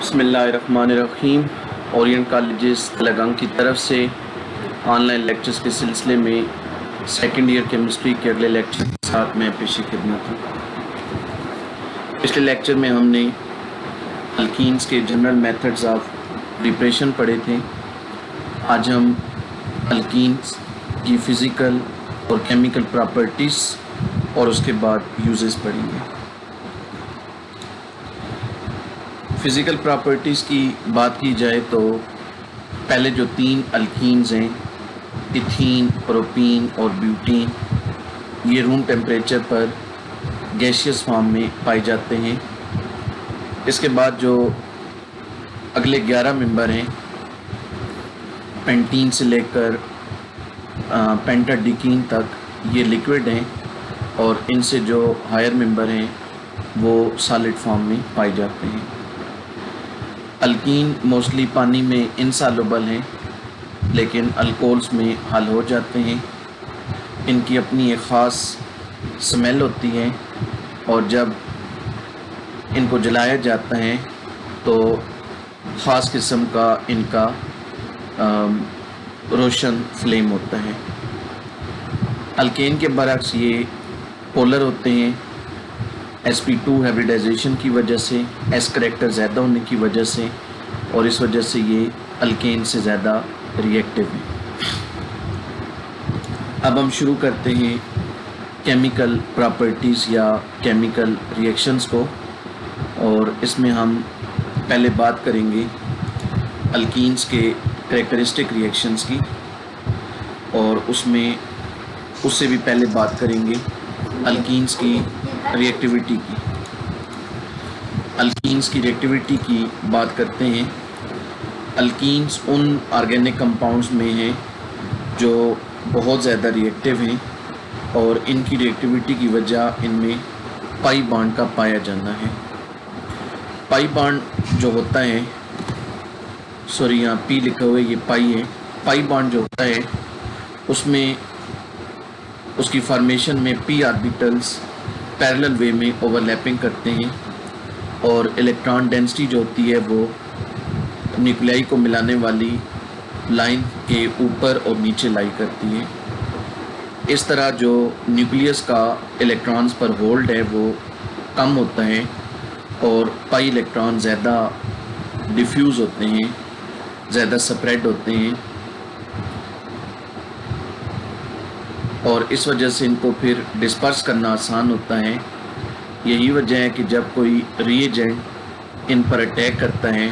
बिस्मिल्लाहिर्रहमानिर्रहीम। Orient colleges Telangana की तरफ से ऑनलाइन लेक्चर्स के सिलसिले में सेकेंड ईयर केमिस्ट्री के अगले लेक्चर के साथ मैं पेशी खिदमत हूँ। पिछले लेक्चर में हमने अल्कीन्स के जनरल मेथड्स ऑफ प्रिपरेशन पढ़े थे। आज हम अल्कीन्स की फ़िज़िकल और केमिकल प्रॉपर्टीज़ और उसके बाद यूजेस पढ़ेंगे। फ़िज़िकल प्रॉपर्टीज़ की बात की जाए तो पहले जो तीन अल्कीन्स हैं, इथीन, प्रोपीन और ब्यूटीन, ये रूम टेम्परेचर पर गैसियस फॉर्म में पाए जाते हैं। इसके बाद जो अगले 11 मेंबर हैं, पेंटीन से लेकर पेंटाडिकीन तक, ये लिक्विड हैं और इनसे जो हायर मेंबर हैं वो सॉलिड फॉर्म में पाए जाते हैं। अल्कीन मोस्टली पानी में इनसॉल्युबल हैं लेकिन अल्कोहल्स में हल हो जाते हैं। इनकी अपनी एक ख़ास स्मेल होती है और जब इनको जलाया जाता है तो ख़ास किस्म का इनका रोशन फ्लेम होता है। अल्केन के बरक्स ये पोलर होते हैं sp2 हाइब्रिडाइजेशन की वजह से, s करैक्टर ज़्यादा होने की वजह से, और इस वजह से ये अल्केन से ज़्यादा रिएक्टिव हैं। अब हम शुरू करते हैं केमिकल प्रॉपर्टीज़ या केमिकल रिएक्शंस को, और इसमें हम पहले बात करेंगे अल्कीन्स के करैक्टरिस्टिक रिएक्शंस की, और उससे भी पहले बात करेंगे अल्कीन्स की रिएक्टिविटी की। अल्कीन्स की रिएक्टिविटी की बात करते हैं। अल्कीन्स उन ऑर्गेनिक कंपाउंड्स में हैं जो बहुत ज़्यादा रिएक्टिव हैं और इनकी रिएक्टिविटी की वजह इनमें पाई बॉन्ड का पाया जाना है। पाई बॉन्ड जो होता है, सॉरी यहाँ पी लिखा हुआ है, ये पाई है। पाई बॉन्ड जो होता है उसमें उसकी फॉर्मेशन में पी ऑर्बिटल्स पैरेलल वे में ओवरलैपिंग करते हैं और इलेक्ट्रॉन डेंसिटी जो होती है वो न्यूक्लियाई को मिलाने वाली लाइन के ऊपर और नीचे लाई करती है। इस तरह जो न्यूक्लियस का इलेक्ट्रॉन्स पर होल्ड है वो कम होता है और पाई इलेक्ट्रॉन ज़्यादा डिफ्यूज़ होते हैं, ज़्यादा स्प्रेड होते हैं, और इस वजह से इनको फिर डिस्पर्स करना आसान होता है। यही वजह है कि जब कोई रिएजेंट इन पर अटैक करता है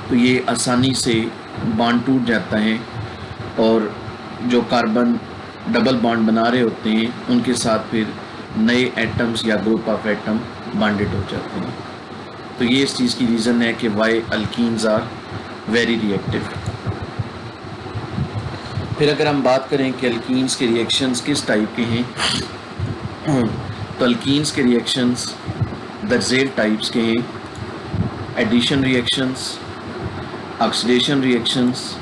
तो ये आसानी से बॉन्ड टूट जाता है और जो कार्बन डबल बॉन्ड बना रहे होते हैं उनके साथ फिर नए एटम्स या ग्रुप ऑफ एटम बॉन्डेड हो जाते हैं। तो ये इस चीज़ की रीज़न है कि why alkenes are very reactive. फिर अगर हम बात करें कि अल्कीन्स के रिएक्शंस किस टाइप के हैं, तो अल्कीन्स के रिएक्शंस दरजेल टाइप्स के हैं: एडिशन रिएक्शंस, ऑक्सीडेशन रिएक्शंस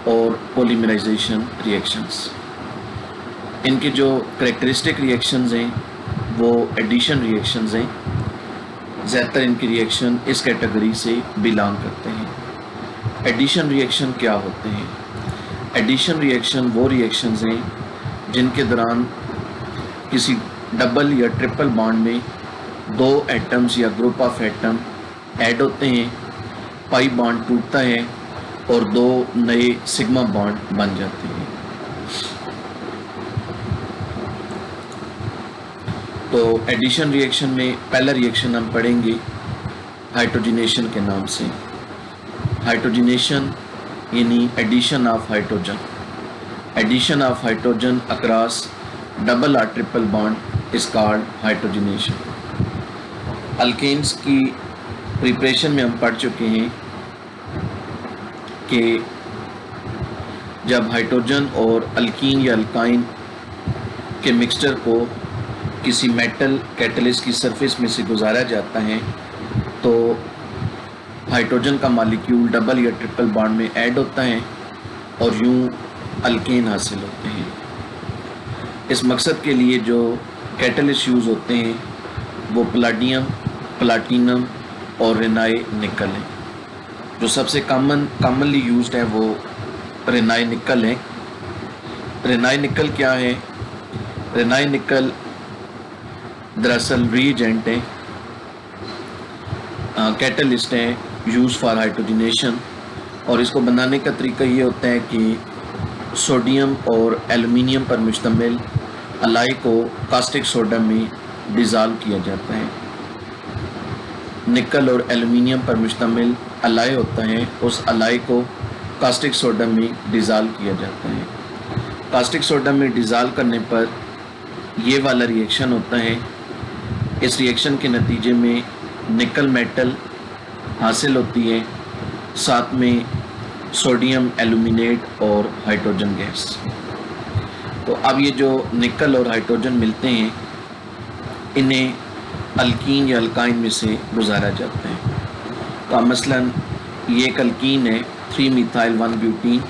और पॉलीमराइजेशन रिएक्शंस। इनके जो करैक्टरिस्टिक रिएक्शंस हैं वो एडिशन रिएक्शंस हैं। ज़्यादातर इनकी रिएक्शन इस कैटेगरी से बिलोंग करते हैं। एडिशन रिएक्शन क्या होते हैं? एडिशन रिएक्शन वो रिएक्शंस हैं जिनके दौरान किसी डबल या ट्रिपल बॉन्ड में दो एटम्स या ग्रुप ऑफ एटम ऐड होते हैं, पाई बॉन्ड टूटता है और दो नए सिग्मा बॉन्ड बन जाते हैं। तो एडिशन रिएक्शन में पहला रिएक्शन हम पढ़ेंगे हाइड्रोजनेशन के नाम से। हाइड्रोजनेशन यानी addition of hydrogen. Addition of hydrogen across double और triple bond is called hydrogenation. Alkenes की प्रिपरेशन में हम पढ़ चुके हैं कि जब हाइड्रोजन और अल्कीन या अल्काइन के मिक्सचर को किसी मेटल कैटलिस्ट की सरफेस में से गुजारा जाता है तो हाइड्रोजन का मॉलिक्यूल डबल या ट्रिपल बॉन्ड में ऐड होता है और यूं अल्केन हासिल होते हैं। इस मकसद के लिए जो कैटलिस्ट यूज़ होते हैं वो पलाडियम, प्लाटिनम और रेनाई निकल है। जो सबसे कॉमनली यूज्ड है वो रेनाई निकल है। रेनाई निकल क्या है? रेनाई निकल दरअसल रीएजेंट है, कैटलिस्ट है यूज फॉर हाइड्रोजनेशन। और इसको बनाने का तरीका ये होता है कि सोडियम और एल्युमिनियम पर मुश्तमिल अलाई को कास्टिक सोडा में डिज़ोल्व किया जाता है। निकल और एल्युमिनियम पर मुश्तमिल अलाई होता है, उस अलाई को कास्टिक सोडा में डिज़ोल्व किया जाता है। कास्टिक सोडा में डिज़ोल्व करने पर ये वाला रिएक्शन होता है। इस रिएक्शन के नतीजे में निकल मेटल हासिल होती है, साथ में सोडियम एल्यूमिनेट और हाइड्रोजन गैस। तो अब ये जो निकल और हाइड्रोजन मिलते हैं, इन्हें अल्कीन या अल्काइन में से गुजारा जाता है। तो मसलन ये एक अल्कीन है 3 methyl 1 ब्यूटीन।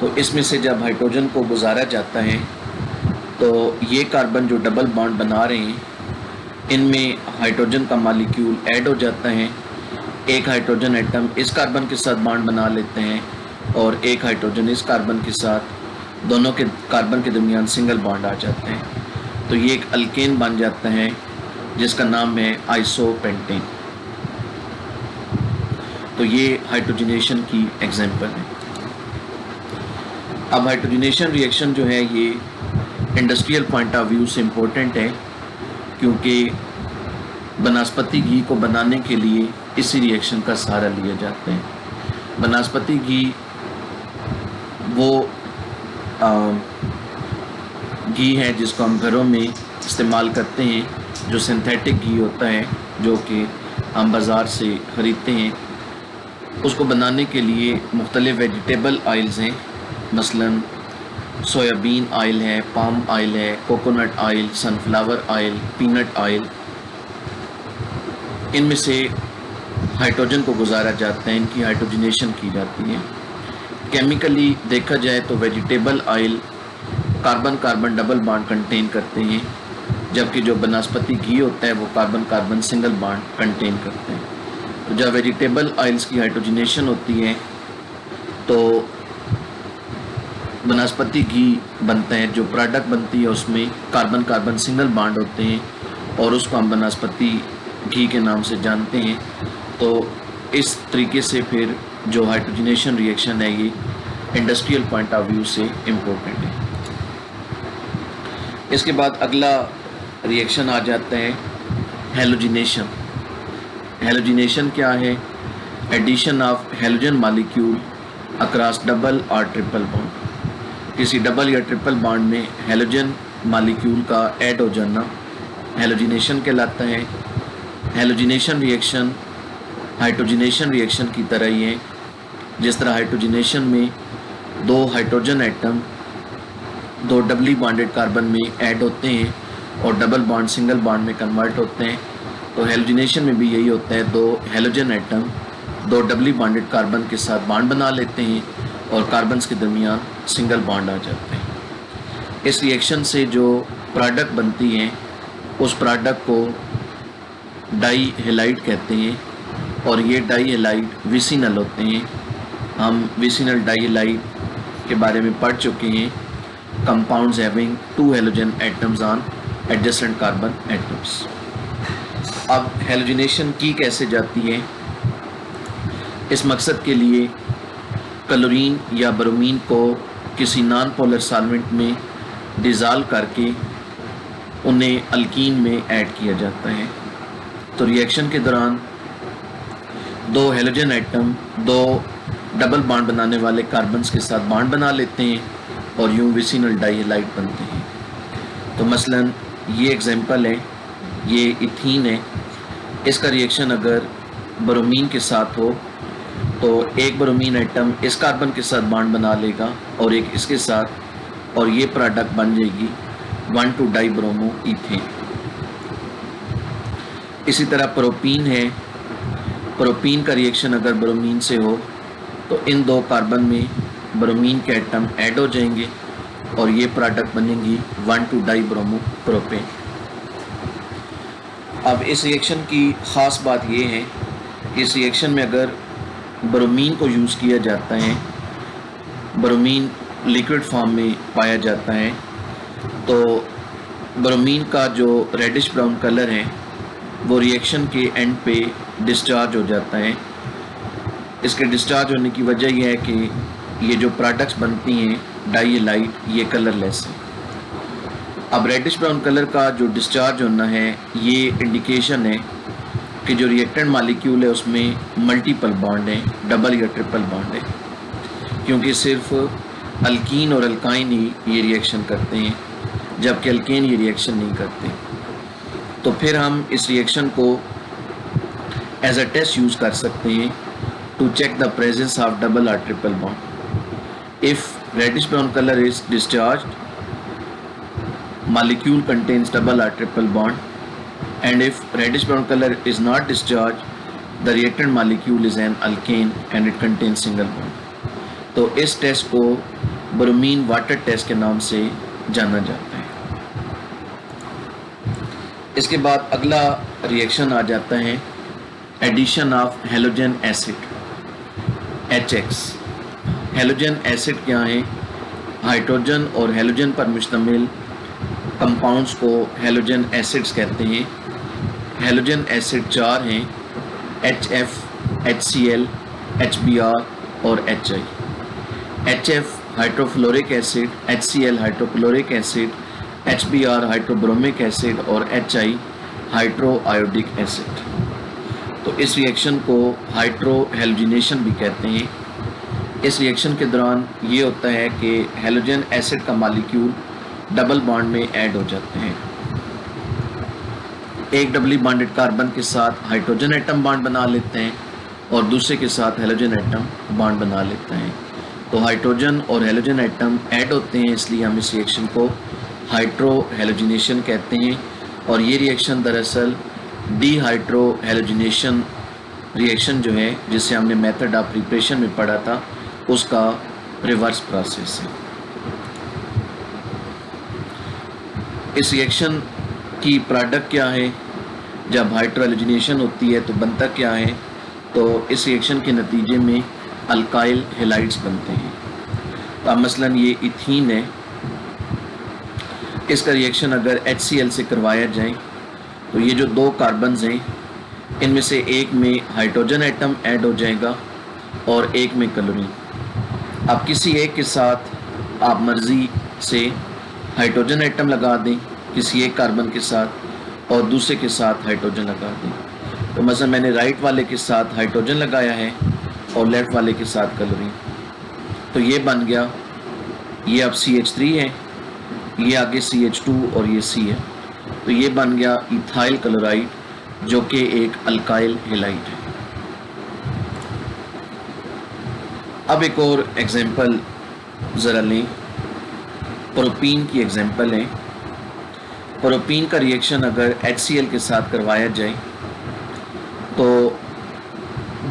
तो इसमें से जब हाइड्रोजन को गुजारा जाता है तो ये कार्बन जो डबल बॉन्ड बना रहे हैं, इनमें हाइड्रोजन का मॉलिक्यूल ऐड हो जाता है। एक हाइड्रोजन एटम इस कार्बन के साथ बॉन्ड बना लेते हैं और एक हाइड्रोजन इस कार्बन के साथ, दोनों के कार्बन के दरमियान सिंगल बॉन्ड आ जाते हैं। तो ये एक अल्केन बन जाता है जिसका नाम है आइसोपेंटेन। तो ये हाइड्रोजनेशन की एग्जांपल है। अब हाइड्रोजनेशन रिएक्शन जो है ये इंडस्ट्रियल पॉइंट ऑफ व्यू से इम्पोर्टेंट है, क्योंकि वनस्पति घी को बनाने के लिए इसी रिएक्शन का सहारा लिया जाता है। वनस्पति घी वो घी है जिसको हम घरों में इस्तेमाल करते हैं, जो सिंथेटिक घी होता है जो कि हम बाज़ार से ख़रीदते हैं। उसको बनाने के लिए मुख्तलिफ़ वेजिटेबल ऑयल्स हैं, मसलन सोयाबीन ऑयल है, पाम ऑयल है, coconut oil, sunflower oil, peanut oil. इनमें से हाइड्रोजन को गुजारा जाता है, इनकी हाइड्रोजनेशन की जाती है। केमिकली देखा जाए तो vegetable oil carbon carbon double bond contain करते हैं, जबकि जो वनस्पति घी होता है वो carbon carbon single bond contain करते हैं। तो जब वेजिटेबल ऑयल्स की हाइड्रोजनेशन होती है तो वनस्पति घी बनता है, जो प्रोडक्ट बनती है उसमें कार्बन कार्बन सिंगल बॉन्ड होते हैं और उसको हम वनस्पति घी के नाम से जानते हैं। तो इस तरीके से फिर जो हाइड्रोजनेशन रिएक्शन है ये इंडस्ट्रियल पॉइंट ऑफ व्यू से इम्पोर्टेंट है। इसके बाद अगला रिएक्शन आ जाता है हैलोजिनेशन। हैलोजिनेशन क्या है? Addition of halogen molecule across double और ट्रिपल बॉन्ड। किसी डबल या ट्रिपल बॉन्ड में हैलोजन मॉलिक्यूल का ऐड हो जाना हैलोजिनेशन कहलाता है। हैलोजिनेशन रिएक्शन हाइड्रोजनेशन रिएक्शन की तरह ही है। जिस तरह हाइड्रोजनेशन में दो हाइड्रोजन एटम दो डबली बॉन्डेड कार्बन में ऐड होते हैं और डबल बॉन्ड सिंगल बॉन्ड में कन्वर्ट होते हैं, तो हैलोजिनेशन में भी यही होता है। दो हैलोजन एटम दो डबली बॉन्डेड कार्बन के साथ बॉन्ड बना लेते हैं और कार्बन्स के दरमियान सिंगल बॉन्ड आ जाते हैं। इस रिएक्शन से जो प्रोडक्ट बनती हैं उस प्रोडक्ट को डाई हैलाइड कहते हैं और ये डाई हैलाइड विसिनल होते हैं। हम विसिनल डाई हैलाइड के बारे में पढ़ चुके हैं। Compounds having 2 halogen atoms on adjacent carbon atoms. अब हैलोजिनेशन की कैसे जाती है? इस मकसद के लिए क्लोरीन या ब्रोमीन को किसी नॉन पोलर सॉल्वेंट में डिज़ोल्व करके उन्हें अल्कीन में ऐड किया जाता है। तो रिएक्शन के दौरान दो हैलोजन एटम दो डबल बॉन्ड बनाने वाले कार्बन्स के साथ बॉन्ड बना लेते हैं और यूं विसिनल डाई हैलाइड बनते हैं। तो मसलन ये एग्जांपल है, ये इथीन है। इसका रिएक्शन अगर ब्रोमीन के साथ हो तो एक ब्रोमीन एटम इस कार्बन के साथ बॉन्ड बना लेगा और एक इसके साथ, और ये प्रोडक्ट बन जाएगी 1,2-डाइब्रोमो ईथेन। इसी तरह प्रोपीन है। प्रोपीन का रिएक्शन अगर ब्रोमीन से हो तो इन दो कार्बन में ब्रोमीन के एटम ऐड हो जाएंगे और ये प्रोडक्ट बनेंगी 1,2-डाइब्रोमो प्रोपेन। अब इस रिएक्शन की ख़ास बात ये है इस रिएक्शन में अगर ब्रोमीन को यूज़ किया जाता है, ब्रोमीन लिक्विड फॉर्म में पाया जाता है, तो ब्रोमीन का जो रेडिश ब्राउन कलर है वो रिएक्शन के एंड पे डिस्चार्ज हो जाता है। इसके डिस्चार्ज होने की वजह यह है कि ये जो प्रोडक्ट्स बनती हैं डाई-लाइट, ये कलरलेस है। अब रेडिश ब्राउन कलर का जो डिस्चार्ज होना है ये इंडिकेशन है कि जो रिएक्टेंट मॉलिक्यूल है उसमें मल्टीपल बॉन्ड है, डबल या ट्रिपल बॉन्ड है, क्योंकि सिर्फ अल्कीन और अल्काइन ही ये रिएक्शन करते हैं, जबकि अल्केन ये रिएक्शन नहीं करते। तो फिर हम इस रिएक्शन को एज अ टेस्ट यूज़ कर सकते हैं to check the presence of double और triple bond. If reddish brown colour is discharged, molecule contains double or triple bond, and if reddish brown color is not discharged, the reactant molecule is an alkane and it contains single bond। तो इस test को bromine water test के नाम से जाना जाता है। इसके बाद अगला रिएक्शन आ जाता है addition of halogen acid, HX। Halogen acid क्या है? हाइड्रोजन और हेलोजन पर मुश्तमिल कंपाउंड्स को हेलोजन एसिड्स कहते हैं। हेलोजन एसिड 4 हैं, HF, HCl, HBr और HI। HF hydrofluoric acid, HCl hydrochloric acid, HBr hydrobromic acid और HI हाइड्रो आयोडिक एसिड। तो इस रिएक्शन को हाइड्रो हेलोजिनेशन भी कहते हैं। इस रिएक्शन के दौरान ये होता है कि हेलोजन एसिड का मॉलिक्यूल डबल बॉन्ड में ऐड हो जाते हैं। एक डबली बॉन्डेड कार्बन के साथ हाइड्रोजन एटम बॉन्ड बना लेते हैं और दूसरे के साथ हेलोजन एटम बॉन्ड बना लेते हैं। तो हाइड्रोजन और हेलोजन एटम ऐड होते हैं, इसलिए हम इस रिएक्शन को हाइड्रो हेलोजिनेशन कहते हैं। और ये रिएक्शन दरअसल डीहाइड्रो हेलोजिनेशन रिएक्शन जो है, जिसे हमने मेथड ऑफ प्रिपरेशन में पढ़ा था, उसका रिवर्स प्रोसेस है। इस रिएक्शन की प्रोडक्ट क्या है? जब हाइड्रोहेलोजिनेशन होती है तो बनता क्या है? तो इस रिएक्शन के नतीजे में अल्काइल हेलाइड्स बनते हैं। तो अब मसलन ये इथीन है, इसका रिएक्शन अगर HCl से करवाया जाए तो ये जो 2 कार्बन्स हैं इनमें से एक में हाइड्रोजन एटम ऐड हो जाएगा और एक में क्लोरीन। अब किसी एक के साथ आप मर्ज़ी से हाइड्रोजन एटम लगा दें किसी एक कार्बन के साथ और दूसरे के साथ हाइड्रोजन लगा दें। तो मसलन मैंने राइट वाले के साथ हाइड्रोजन लगाया है और लेफ़्ट वाले के साथ क्लोरीन, तो ये बन गया, ये अब CH3 है, ये आगे CH2 और ये C है, तो ये बन गया इथाइल क्लोराइड, जो कि एक अल्काइल हेलाइड है। अब एक और एग्जांपल ज़रा लें, प्रोपीन की एग्जांपल है। प्रोपीन का रिएक्शन अगर HCl के साथ करवाया जाए तो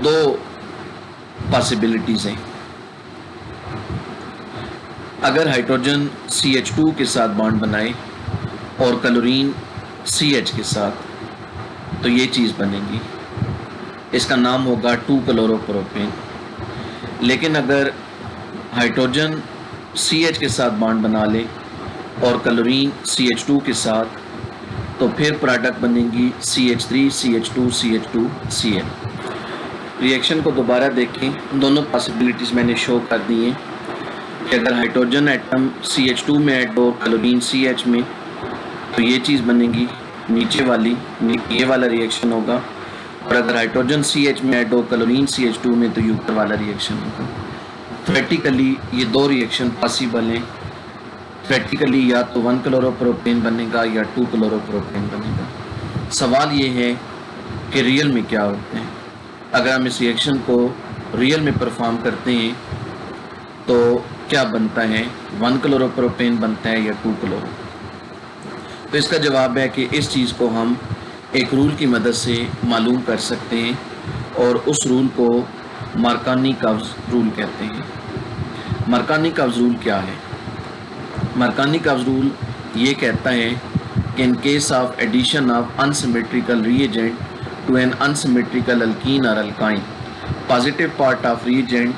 2 पॉसिबिलिटीज़ हैं। अगर हाइड्रोजन CH2 के साथ बॉन्ड बनाए और क्लोरीन CH के साथ, तो ये चीज़ बनेगी, इसका नाम होगा 2-क्लोरोप्रोपेन। लेकिन अगर हाइड्रोजन CH के साथ बॉन्ड बना ले और क्लोरीन CH2 के साथ, तो फिर प्रोडक्ट बनेगी CH3 CH2 CH2 Cl। Reaction को दोबारा देखें, दोनों पॉसिबिलिटीज़ मैंने शो कर दी हैं कि अगर हाइड्रोजन एटम CH2 में ऐड हो क्लोरीन CH में, तो ये चीज़ बनेगी नीचे वाली, ये वाला रिएक्शन होगा, और अगर हाइड्रोजन CH में ऐड हो क्लोरीन CH2 में, तो ये ऊपर वाला रिएक्शन होगा। थ्योरेटिकली ये 2 रिएक्शन पॉसिबल हैं। थ्योरेटिकली या तो 1-क्लोरोप्रोपेन बनेगा या 2-क्लोरोप्रोपेन बनेगा। सवाल ये है कि रियल में क्या होते हैं। अगर हम इस रिएक्शन को रियल में परफॉर्म करते हैं तो क्या बनता है, 1-क्लोरोप्रोपेन बनता है या 2-क्लोरो? तो इसका जवाब है कि इस चीज़ को हम एक रूल की मदद से मालूम कर सकते हैं, और उस रूल को मार्कानी-कव्स रूल कहते हैं। मार्कानी-कव्स रूल क्या है? मार्कानी-कव्स रूल ये कहता है कि in case of addition of unsymmetrical reagent to an unsymmetrical alkene or alkyne. Positive part of reagent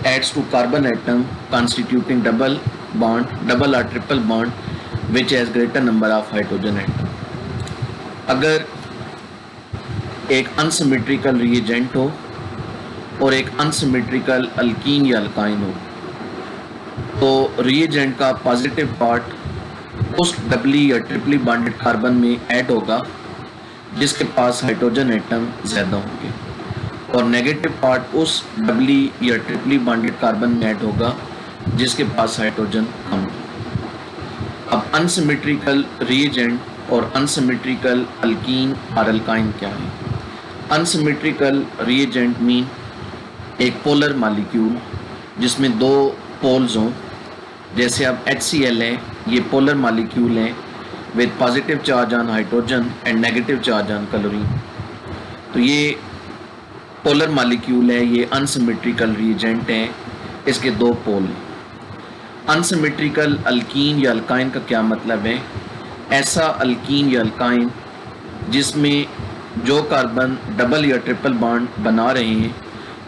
adds to carbon atom constituting double bond, double or triple bond, which has greater number of hydrogen atom. अगर एक unsymmetrical reagent हो और एक unsymmetrical alkyne या alkyne हो, तो reagent का positive part उस डबली या ट्रिपली बॉन्डेड कार्बन में ऐड होगा जिसके पास हाइड्रोजन एटम ज़्यादा होंगे, और नेगेटिव पार्ट उस डबली या ट्रिपली बॉन्डेड कार्बन में ऐड होगा जिसके पास हाइड्रोजन कम हो। अब अनसिमेट्रिकल रिएजेंट और अनसिमेट्रिकल अल्कीन और अल्काइन क्या है? अनसिमेट्रिकल रिएजेंट मीन एक पोलर मॉलिक्यूल जिसमें दो पोल्स हों, जैसे अब HCl है, ये पोलर मॉलिक्यूल है with positive charge on hydrogen and negative charge on chlorine. तो ये पोलर मॉलिक्यूल है, ये अनसिमेट्रिकल रिएजेंट है, इसके दो पोल हैं। अनसिमेट्रिकल अल्कीन या अल्काइन का क्या मतलब है? ऐसा अल्कीन या अल्काइन जिसमें जो कार्बन डबल या ट्रिपल बॉन्ड बना रहे हैं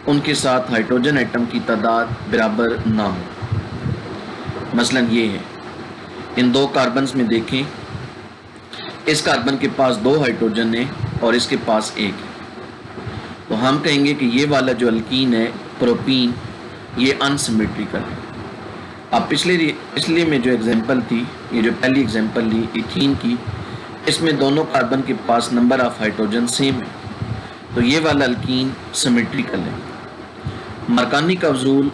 उनके साथ हाइड्रोजन एटम की तादाद बराबर ना हो। मसलन ये है, इन दो कार्बन्स में देखें, इस कार्बन के पास दो हाइड्रोजन है और इसके पास एक है, तो हम कहेंगे कि ये वाला जो अल्कीन है प्रोपीन, ये अनसिमेट्रिकल है। अब पिछले में जो एग्जांपल थी, ये जो पहली एग्जांपल ली इथीन की, इसमें दोनों कार्बन के पास नंबर ऑफ हाइड्रोजन सेम है, तो ये वाला अल्कीन सिमेट्रिकल है। मरकानी का रूल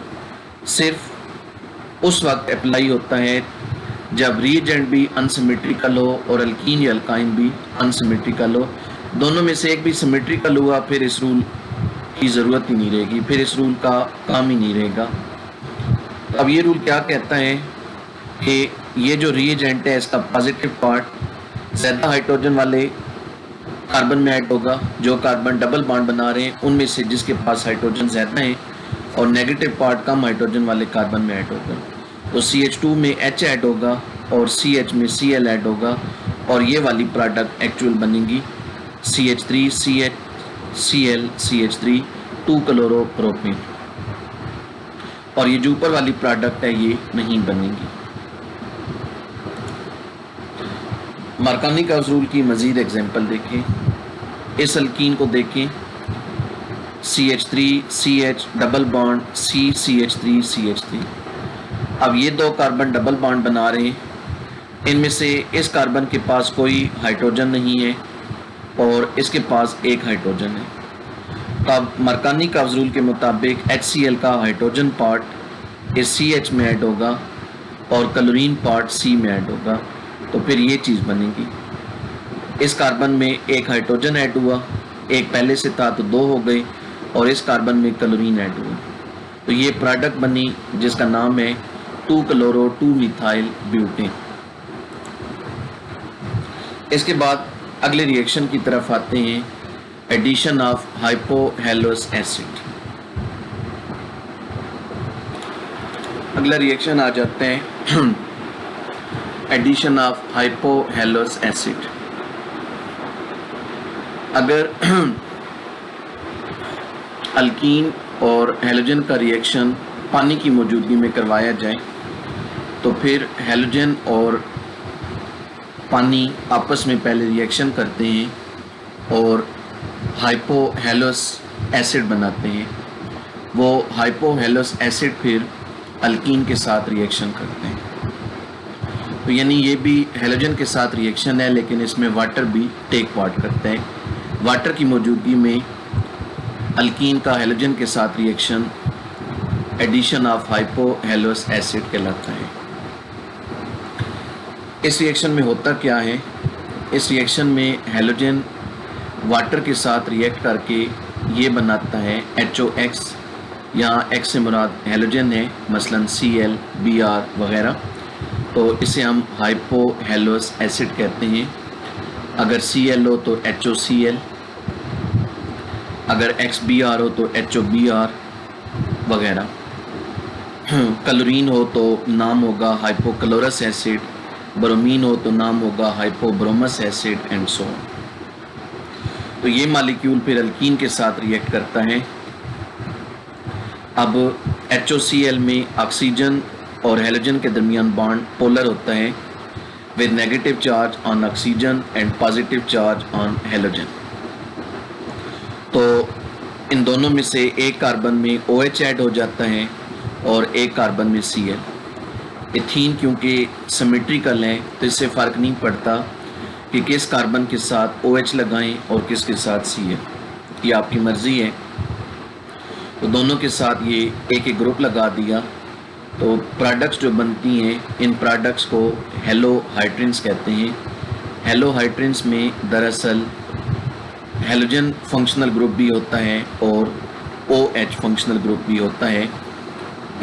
सिर्फ उस वक्त अप्लाई होता है जब रिएजेंट भी अनसिमेट्रिकल हो और अल्कीन या अल्काइन भी अनसिमेट्रिकल हो। दोनों में से एक भी सिमेट्रिकल हुआ फिर इस रूल की ज़रूरत ही नहीं रहेगी, फिर इस रूल का काम ही नहीं रहेगा। तो अब ये रूल क्या कहता है कि ये जो रिएजेंट है इसका पॉजिटिव पार्ट ज़्यादा हाइड्रोजन वाले कार्बन में ऐड होगा, जो कार्बन डबल बॉन्ड बना रहे हैं उनमें से जिसके पास हाइड्रोजन ज़्यादा है, और नेगेटिव पार्ट कम हाइड्रोजन वाले कार्बन में ऐड होगा। तो CH2 में H ऐड होगा और CH में Cl ऐड होगा, और ये वाली प्रोडक्ट एक्चुअल बनेगी CH3 CH Cl CH3 2 chloropropane, और ये जो ऊपर वाली प्रोडक्ट है ये नहीं बनेगी। मार्कानी का रूल की मज़ीद एग्जांपल देखें, इस अल्कीन को देखें, CH3 CH double bond CH3 CH3। अब ये दो कार्बन डबल बॉन्ड बना रहे हैं, इनमें से इस कार्बन के पास कोई हाइड्रोजन नहीं है और इसके पास एक हाइड्रोजन है। तो अब मरकानी का रूल के मुताबिक HCl का हाइड्रोजन पार्ट इस CH में ऐड होगा और क्लोरीन पार्ट C में ऐड होगा, तो फिर ये चीज़ बनेगी। इस कार्बन में एक हाइड्रोजन ऐड हुआ, एक पहले से था तो दो हो गए, और इस कार्बन में क्लोरीन ऐड हुआ, तो ये प्रोडक्ट बनी जिसका नाम है 2-chloro-2-methyl ब्यूटेन। इसके बाद अगले रिएक्शन की तरफ आते हैं, एडिशन ऑफ हाइपोहेलोस एसिड। अगला रिएक्शन आ जाते हैं एडिशन ऑफ हाइपोहेलोस एसिड। अगर अल्कीन और हैलोजन का रिएक्शन पानी की मौजूदगी में करवाया जाए तो फिर हैलोजन और पानी आपस में पहले रिएक्शन करते हैं और हाइपोहेलोस एसिड बनाते हैं। वो हाइपोहेलोस एसिड फिर अल्कीन के साथ रिएक्शन करते हैं। तो यानी ये भी हैलोजन के साथ रिएक्शन है, लेकिन इसमें वाटर भी टेक पार्ट करता है। वाटर की मौजूदगी में अल्कीन का हैलोजन के साथ रिएक्शन एडिशन ऑफ हाइपोहेलोस एसिड कहलाता है। इस रिएक्शन में होता क्या है? इस रिएक्शन में हैलोजन वाटर के साथ रिएक्ट करके ये बनाता है HOX। यहाँ X से मुराद हैलोजन है, मसलन Cl, Br वगैरह, तो इसे हम हाइपोहेलोस एसिड कहते हैं। अगर Cl हो तो HOCl, अगर XBr हो तो HOBr वगैरह। क्लोरीन हो तो नाम होगा हाइपोक्लोरस एसिड, ब्रोमीन हो तो नाम होगा हाइपोब्रोमस एसिड एंड सो ऑन। तो ये मालिक्यूल फिर अल्कीन के साथ रिएक्ट करता है। अब HOCl में ऑक्सीजन और हेलोजन के दरमियान बॉन्ड पोलर होता है with negative charge on oxygen and positive charge on halogen. तो इन दोनों में से एक कार्बन में OH ऐड हो जाता है और एक कार्बन में Cl। इथीन क्योंकि सिमेट्रिकल है तो इससे फ़र्क नहीं पड़ता कि किस कार्बन के साथ OH लगाएं और किसके साथ Cl, ये आपकी मर्ज़ी है। तो दोनों के साथ ये एक एक ग्रुप लगा दिया। तो प्रोडक्ट्स जो बनती हैं इन प्रोडक्ट्स को हेलोहाइड्रिन्स कहते हैं। हेलोहाइड्रिन्स में दरअसल हेलोजन फंक्शनल ग्रुप भी होता है और OH फंक्शनल ग्रुप भी होता है,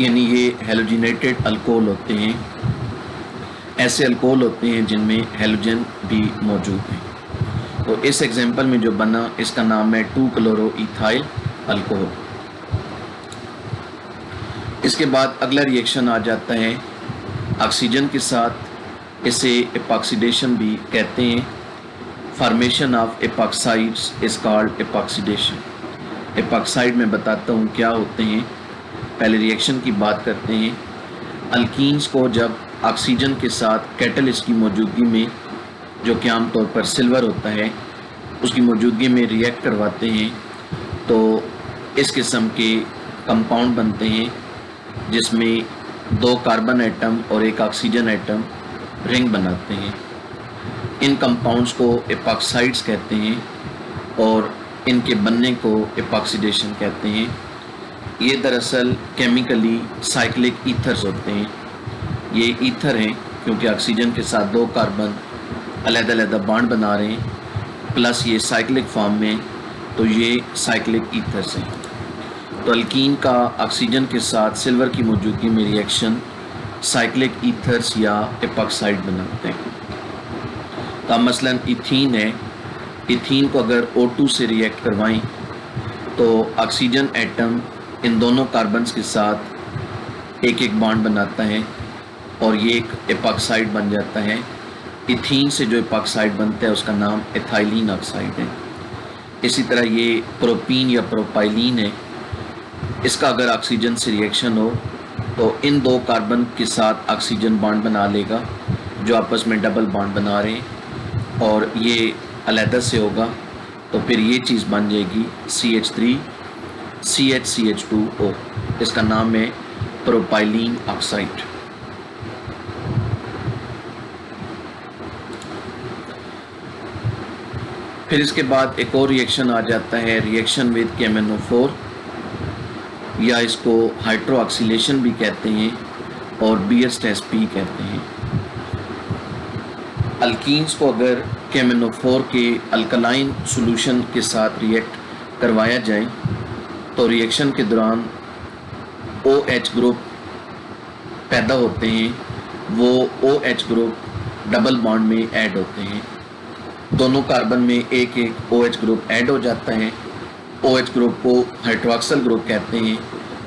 यानी ये हेलोजिनेटेड अल्कोहल होते हैं। ऐसे अल्कोहल होते हैं जिनमें हेलोजन भी मौजूद है। तो इस एग्जांपल में जो बना इसका नाम है 2-क्लोरोइथाइल अल्कोहल। इसके बाद अगला रिएक्शन आ जाता है ऑक्सीजन के साथ, इसे एपॉक्सीडेशन भी कहते हैं। Formation of epoxides is called epoxidation. Epoxide में बताता हूँ क्या होते हैं। पहले रिएक्शन की बात करते हैं। अल्कीन्स को जब ऑक्सीजन के साथ कैटलिस्ट की मौजूदगी में, जो कि आमतौर पर सिल्वर होता है, उसकी मौजूदगी में रिएक्ट करवाते हैं तो इस किस्म के कंपाउंड बनते हैं जिसमें 2 कार्बन एटम और 1 ऑक्सीजन एटम रिंग बनाते हैं। इन कंपाउंड्स को एपॉक्साइड्स कहते हैं और इनके बनने को एपॉक्सीडेशन कहते हैं। ये दरअसल केमिकली साइक्लिक ईथर्स होते हैं। ये ईथर हैं क्योंकि ऑक्सीजन के साथ 2 कार्बन अलग-अलग बॉन्ड बना रहे हैं, प्लस ये साइक्लिक फॉर्म में, तो ये साइक्लिक ईथर्स हैं। तो अल्कीन का ऑक्सीजन के साथ सिल्वर की मौजूदगी में रिएक्शन साइक्लिक ईथर्स या एपॉक्साइड बनाते हैं। तो मसलन इथीन है, इथीन को अगर O2 से रिएक्ट करवाएं तो ऑक्सीजन एटम इन दोनों कार्बन्स के साथ एक एक बॉन्ड बनाता है और ये एक एपॉक्साइड बन जाता है। इथीन से जो एपॉक्साइड बनता है उसका नाम एथाइलिन ऑक्साइड है। इसी तरह ये प्रोपीन या प्रोपाइलिन है, इसका अगर ऑक्सीजन से रिएक्शन हो तो इन 2 कार्बन के साथ ऑक्सीजन बॉन्ड बना लेगा जो आपस में डबल बॉन्ड बना रहे हैं और ये अलग से होगा, तो फिर ये चीज़ बन जाएगी CH3 CH2O। इसका नाम है प्रोपाइलिन ऑक्साइड। फिर इसके बाद एक और रिएक्शन आ जाता है, रिएक्शन विद KMnO4, या इसको हाइड्रोक्सिलेशन भी कहते हैं और बीयर्स टेस्ट भी कहते हैं। अल्कीन्स को अगर KMnO4 के अल्कलाइन सॉल्यूशन के साथ रिएक्ट करवाया जाए तो रिएक्शन के दौरान OH ग्रुप पैदा होते हैं। वो OH ग्रुप डबल बॉन्ड में ऐड होते हैं। दोनों कार्बन में एक एक OH ग्रुप ऐड हो जाता है। OH ग्रुप को हाइड्रोक्सल ग्रुप कहते हैं।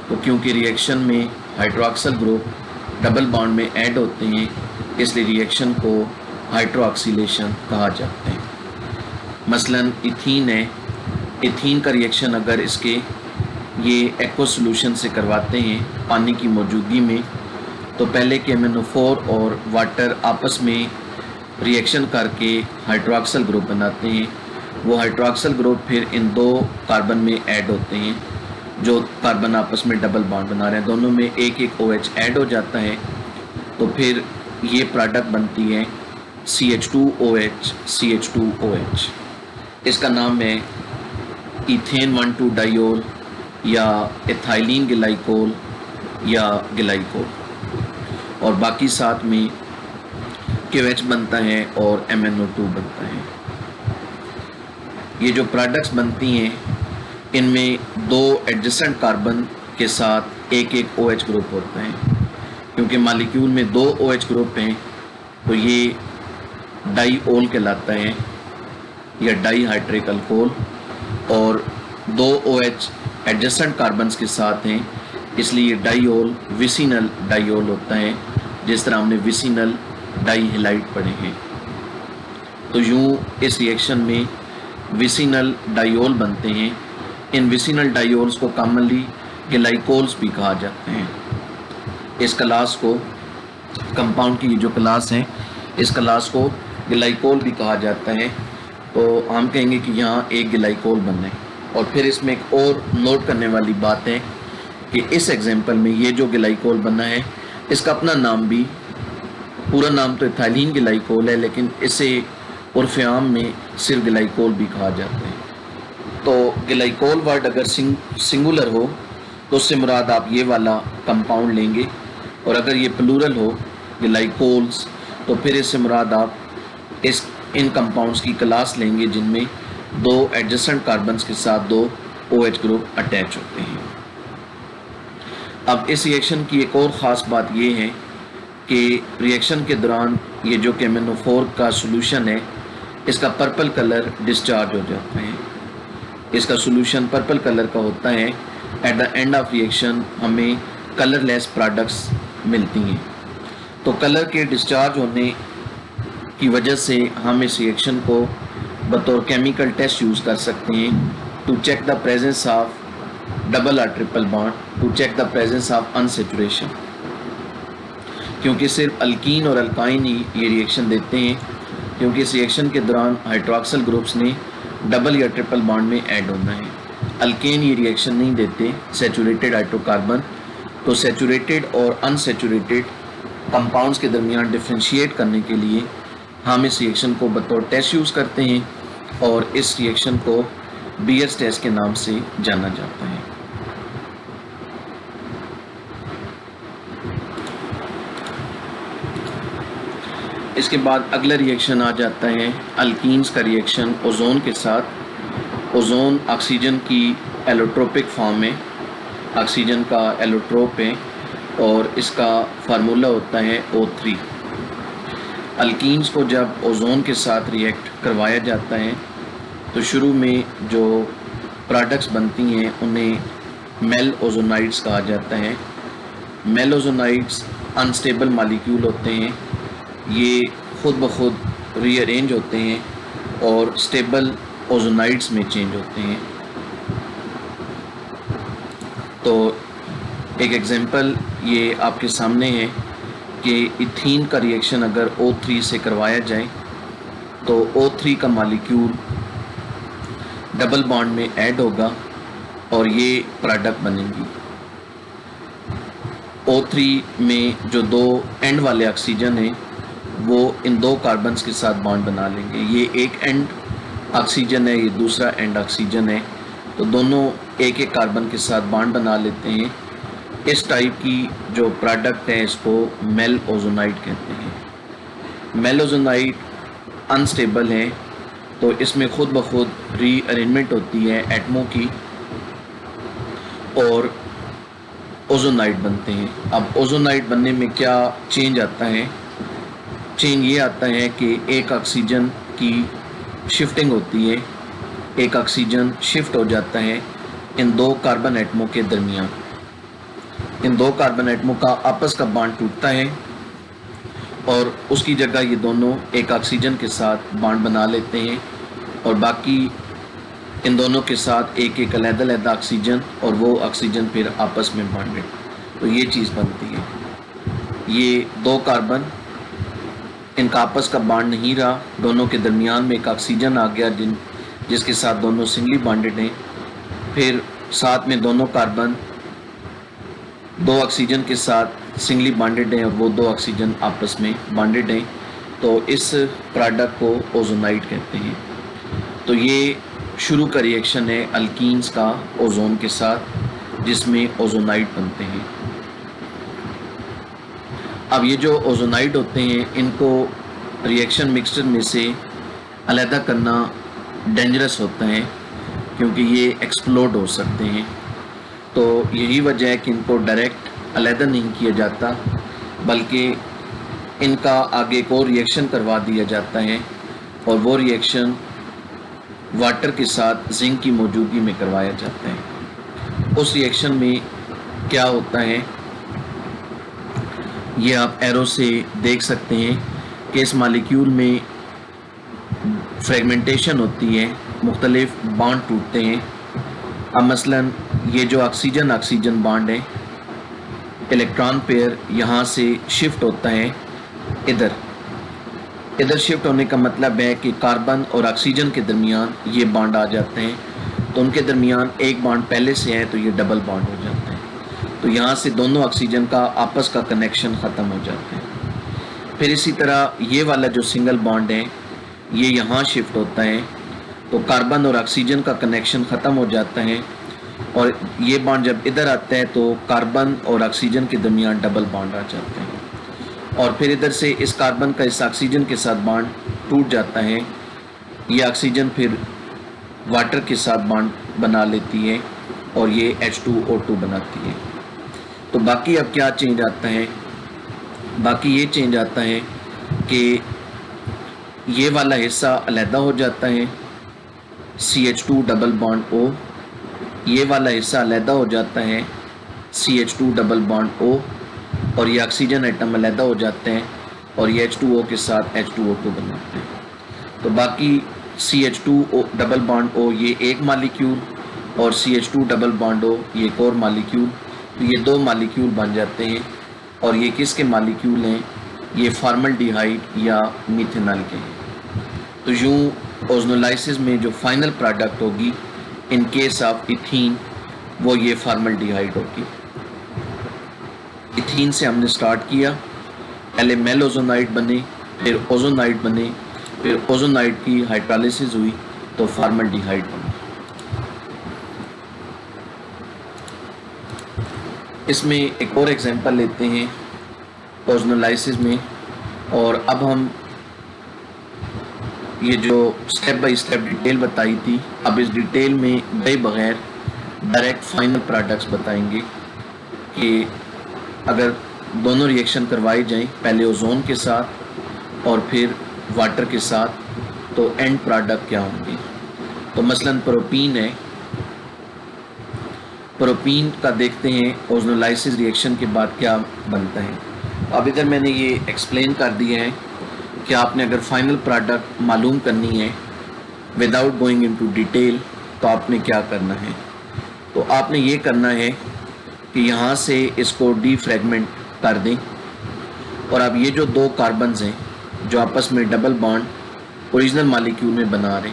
तो क्योंकि रिएक्शन में हाइड्रोक्सल ग्रुप डबल बॉन्ड में ऐड होते हैं इसलिए रिएक्शन को हाइड्रोक्सिलेशन कहा जाता है। मसलन इथीन है, इथीन का रिएक्शन अगर इसके ये एक्वा सॉल्यूशन से करवाते हैं पानी की मौजूदगी में तो पहले KMnO4 और वाटर आपस में रिएक्शन करके हाइड्रोक्सल ग्रुप बनाते हैं। वो हाइड्रोक्सल ग्रुप फिर इन 2 कार्बन में ऐड होते हैं जो कार्बन आपस में डबल बॉन्ड बना रहे हैं, दोनों में एक एक OH ऐड हो जाता है। तो फिर ये प्रोडक्ट बनती है CH2OH CH2OH। इसका नाम है इथेन 1,2 डाइयोल या एथाइलिन ग्लाइकोल या ग्लाइकोल, और बाकी साथ में KOH बनता है और MnO2 बनता है। ये जो प्रोडक्ट्स बनती हैं इनमें 2 एडजेसेंट कार्बन के साथ एक एक OH ग्रुप होता है। क्योंकि मॉलिक्यूल में 2 OH ग्रुप हैं तो ये डाइओल कहलाता है या डाइहाइड्रिक अल्कोहल, और 2 OH एडजेसेंट कार्बन्स के साथ हैं इसलिए डाइओल विसिनल डाइओल होता है, जिस तरह हमने विसिनल डाइहेलाइड पढ़े हैं। तो यूँ इस रिएक्शन में विसिनल डायोल बनते हैं। इन विसिनल डायोल्स को कॉमनली ग्लाइकोल्स भी कहा जाते हैं। इस क्लास को, कंपाउंड की जो क्लास है, इस क्लास को ग्लाइकोल भी कहा जाता है। तो हम कहेंगे कि यहाँ एक ग्लाइकोल बना है। और फिर इसमें एक और नोट करने वाली बात है कि इस एग्जाम्पल में ये जो ग्लाइकोल बना है, इसका अपना नाम भी, पूरा नाम तो इथाइलिन ग्लाइकोल है, लेकिन इसे उर्फ़ आम में सिर्फ ग्लाइकोल भी कहा जाता है। तो ग्लाइकोल वर्ड अगर सिंगुलर हो तो उससे मुराद आप ये वाला कंपाउंड लेंगे, और अगर ये प्लूरल हो ग्लाइकोल्स तो फिर इससे मुराद आप इन कंपाउंड्स की क्लास लेंगे जिनमें दो एडजेसेंट कार्बन्स के साथ दो OH ग्रुप अटैच होते हैं। अब इस रिएक्शन की एक और ख़ास बात ये है कि रिएक्शन के दौरान ये जो KMnO4 का सॉल्यूशन है, इसका पर्पल कलर डिस्चार्ज हो जाता है। इसका सॉल्यूशन पर्पल कलर का होता है। At the end of reaction हमें कलरलेस प्रोडक्ट्स मिलती हैं। तो कलर के डिस्चार्ज होने की वजह से हम इस रिएक्शन को बतौर केमिकल टेस्ट यूज़ कर सकते हैं to check the presence of double और triple bond, to check the presence of unsaturation, क्योंकि सिर्फ अल्कीन और अल्काइन ही ये रिएक्शन देते हैं, क्योंकि इस रिएक्शन के दौरान हाइड्रोक्सिल ग्रुप्स ने डबल या ट्रिपल बॉन्ड में ऐड होना है। अल्केन ये रिएक्शन नहीं देते, सैचुरेटेड हाइड्रोकार्बन। तो सैचुरेटेड और अनसैचुरेटेड कंपाउंड्स के दरमियान डिफ्रेंशिएट करने के लिए हम इस रिएक्शन को बतौर टेस्ट यूज़ करते हैं, और इस रिएक्शन को बियर्स टेस्ट के नाम से जाना जाता है। इसके बाद अगला रिएक्शन आ जाता है अल्कीन्स का रिएक्शन ओजोन के साथ। ओजोन ऑक्सीजन की एलोट्रोपिक फॉर्म है, ऑक्सीजन का एलोट्रोप है, और इसका फार्मूला होता है O3। अल्कीन्स को जब ओजोन के साथ रिएक्ट करवाया जाता है तो शुरू में जो प्रोडक्ट्स बनती हैं उन्हें मेल ओजोनाइड्स कहा जाता है। मेल ओजोनाइड्स अनस्टेबल मॉलिक्यूल होते हैं, ये खुद ब खुद रीअरेंज होते हैं और स्टेबल ओजोनाइड्स में चेंज होते हैं। तो एक एग्जांपल ये आपके सामने है कि इथीन का रिएक्शन अगर O3 से करवाया जाए तो O3 का मॉलिक्यूल डबल बॉन्ड में ऐड होगा और ये प्रोडक्ट बनेंगी। O3 में जो दो एंड वाले ऑक्सीजन हैं वो इन दो कार्बन्स के साथ बॉन्ड बना लेंगे। ये एक एंड ऑक्सीजन है, ये दूसरा एंड ऑक्सीजन है, तो दोनों एक एक कार्बन के साथ बॉन्ड बना लेते हैं। इस टाइप की जो प्रोडक्ट है इसको मेल ओजोनाइड कहते हैं। मेल ओजोनाइड अनस्टेबल है, तो इसमें खुद ब खुद रीअरेंजमेंट होती है एटमों की और ओजोनाइड बनते हैं। अब ओजोनाइड बनने में क्या चेंज आता है? चेंज ये आता है कि एक ऑक्सीजन की शिफ्टिंग होती है, एक ऑक्सीजन शिफ्ट हो जाता है इन दो कार्बन एटमों के दरमियान। इन दो कार्बन एटमों का आपस का बॉन्ड टूटता है और उसकी जगह ये दोनों एक ऑक्सीजन के साथ बॉन्ड बना लेते हैं और बाकी इन दोनों के साथ एक एक अलग-अलग ऑक्सीजन, और वो ऑक्सीजन फिर आपस में बॉन्डेड, तो ये चीज़ बनती है। ये दो कार्बन, इनका आपस का बॉन्ड नहीं रहा, दोनों के दरमियान में एक ऑक्सीजन आ गया जिसके साथ दोनों सिंगली बॉन्डेड हैं। फिर साथ में दोनों कार्बन दो ऑक्सीजन के साथ सिंगली बॉन्डेड हैं और वो दो ऑक्सीजन आपस में बॉन्डेड हैं, तो इस प्रोडक्ट को ओजोनाइड कहते हैं। तो ये शुरू का रिएक्शन है अल्कीन्स का ओजोन के साथ, जिसमें ओजोनाइड बनते हैं। अब ये जो ओजोनाइड होते हैं इनको रिएक्शन मिक्सचर में से अलहदा करना डेंजरस होता है, क्योंकि ये एक्सप्लोड हो सकते हैं। तो यही वजह है कि इनको डायरेक्ट अलहदा नहीं किया जाता, बल्कि इनका आगे को रिएक्शन करवा दिया जाता है, और वो रिएक्शन वाटर के साथ जिंक की मौजूदगी में करवाया जाता है। उस रिएक्शन में क्या होता है ये आप एरो से देख सकते हैं कि इस मॉलिक्यूल में फ्रेगमेंटेशन होती है, मुख्तलिफ बॉन्ड टूटते हैं। अब मसलन ये जो ऑक्सीजन ऑक्सीजन बॉन्ड है, इलेक्ट्रॉन पेयर यहाँ से शिफ्ट होता है इधर शिफ्ट होने का मतलब है कि कार्बन और ऑक्सीजन के दरमियान ये बॉन्ड आ जाते हैं, तो उनके दरमियान एक बॉन्ड पहले से है तो ये डबल बॉन्ड हो जाता है। तो यहाँ से दोनों ऑक्सीजन का आपस का कनेक्शन ख़त्म हो जाता है। फिर इसी तरह ये वाला जो सिंगल बॉन्ड है ये यहाँ शिफ्ट होता है, तो कार्बन और ऑक्सीजन का कनेक्शन ख़त्म हो जाता है, और ये बॉन्ड जब इधर आता है तो कार्बन और ऑक्सीजन के दरमियान डबल बॉन्ड आ जाते हैं। और फिर इधर से इस कार्बन का इस ऑक्सीजन के साथ बॉन्ड टूट जाता है, ये ऑक्सीजन फिर वाटर के साथ बॉन्ड बना लेती है और ये H2O2 बनाती है। तो बाकी अब क्या चेंज आता है, बाकी ये चेंज आता है कि ये वाला हिस्सा अलहदा हो जाता है CH2 डबल बॉन्ड O, ये वाला हिस्सा अलहदा हो जाता है CH2 डबल बॉन्ड O, और ये ऑक्सीजन एटम अलहदा हो जाते हैं और ये H2O के साथ H2O2 बनाते हैं। तो बाकी CH2 डबल बॉन्ड O ये एक मालिक्यूल और CH2 डबल बॉन्ड O ये एक और मालिक्यूल, तो ये दो मालिक्यूल बन जाते हैं। और ये किसके मालिक्यूल हैं, ये फॉर्मल्डिहाइड या मिथेनॉल के हैं। तो यूँ ओजोनोलाइसिस में जो फाइनल प्रोडक्ट होगी इन केस ऑफ इथीन वो ये फॉर्मल्डिहाइड होगी। इथीन से हमने स्टार्ट किया, पहले मेलोजोनाइड बने, फिर ओजोनाइड बने, फिर ओजोनाइड की हाइड्रोलाइसिस हुई तो फॉर्मल्डिहाइड बना। इसमें एक और एग्जांपल लेते हैं ओजोनोलाइसिस में, और अब हम ये जो स्टेप बाय स्टेप डिटेल बताई थी, अब इस डिटेल में गए बगैर डायरेक्ट फाइनल प्रोडक्ट्स बताएंगे कि अगर दोनों रिएक्शन करवाए जाएं, पहले ओजोन के साथ और फिर वाटर के साथ, तो एंड प्रोडक्ट क्या होंगे। तो मसलन प्रोपीन है, प्रोपीन का देखते हैं ओजोनोलाइसिस रिएक्शन के बाद क्या बनता है। अब इधर मैंने ये एक्सप्लेन कर दिया है कि आपने अगर फाइनल प्रोडक्ट मालूम करनी है विदाउट गोइंग इनटू डिटेल तो आपने क्या करना है। तो आपने ये करना है कि यहाँ से इसको डीफ्रेगमेंट कर दें, और अब ये जो दो कार्बन्स हैं जो आपस में डबल बॉन्ड ओरिजिनल मॉलिक्यूल में बना रहे,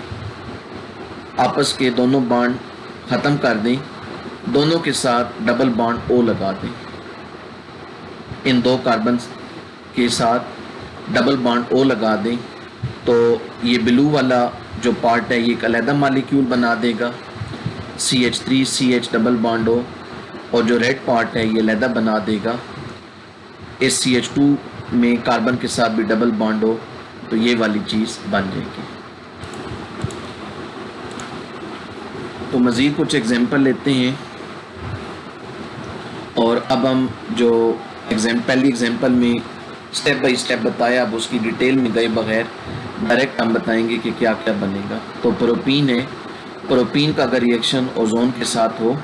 आपस के दोनों बॉन्ड ख़त्म कर दें, दोनों के साथ डबल बॉन्ड O लगा दें। इन दो कार्बन्स के साथ डबल बॉन्ड O लगा दें तो ये ब्लू वाला जो पार्ट है ये एक अलहदा मॉलिक्यूल बना देगा CH3CH डबल बॉन्ड O, और जो रेड पार्ट है ये अलहदा बना देगा। इस CH2 में कार्बन के साथ भी डबल बॉन्ड हो तो ये वाली चीज़ बन जाएगी। तो मज़ीद कुछ एग्जांपल लेते हैं, और अब हम जो पहली एग्जांपल में स्टेप बाय स्टेप बताया, अब उसकी डिटेल में गए बगैर डायरेक्ट हम बताएंगे कि क्या क्या बनेगा। तो प्रोपीन है, प्रोपीन का अगर रिएक्शन ओजोन के साथ हो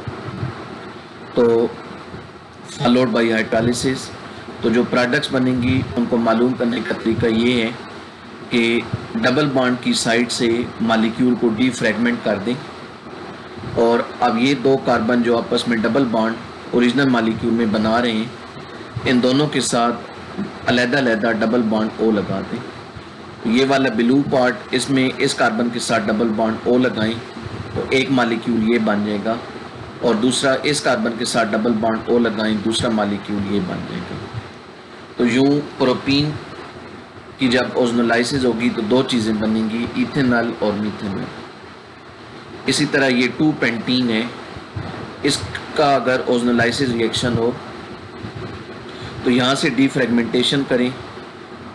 तो फॉलोड बाय हाइड्रोलाइसिस, तो जो प्रोडक्ट्स बनेंगी उनको मालूम करने का तरीका ये है कि डबल बॉन्ड की साइड से मॉलिक्यूल को डीफ्रेगमेंट कर दें, और अब ये दो कार्बन जो आपस में डबल बॉन्ड ओरिजिनल मॉलिक्यूल में बना रहे हैं, इन दोनों के साथ अलहदा डबल बॉन्ड O लगा दें। ये वाला ब्लू पार्ट, इसमें इस कार्बन के साथ डबल बॉन्ड O लगाएं तो एक मॉलिक्यूल ये बन जाएगा, और दूसरा इस कार्बन के साथ डबल बॉन्ड O लगाएं, दूसरा मॉलिक्यूल ये बन जाएगा। तो यूँ प्रोपीन की जब ओजोनोलाइसिस होगी तो दो चीज़ें बनेंगी, इथेनॉल और मिथेनॉल। इसी तरह ये 2 पेंटीन है, इसका अगर ओजोनोलाइसिस रिएक्शन हो तो यहाँ से डीफ्रेगमेंटेशन करें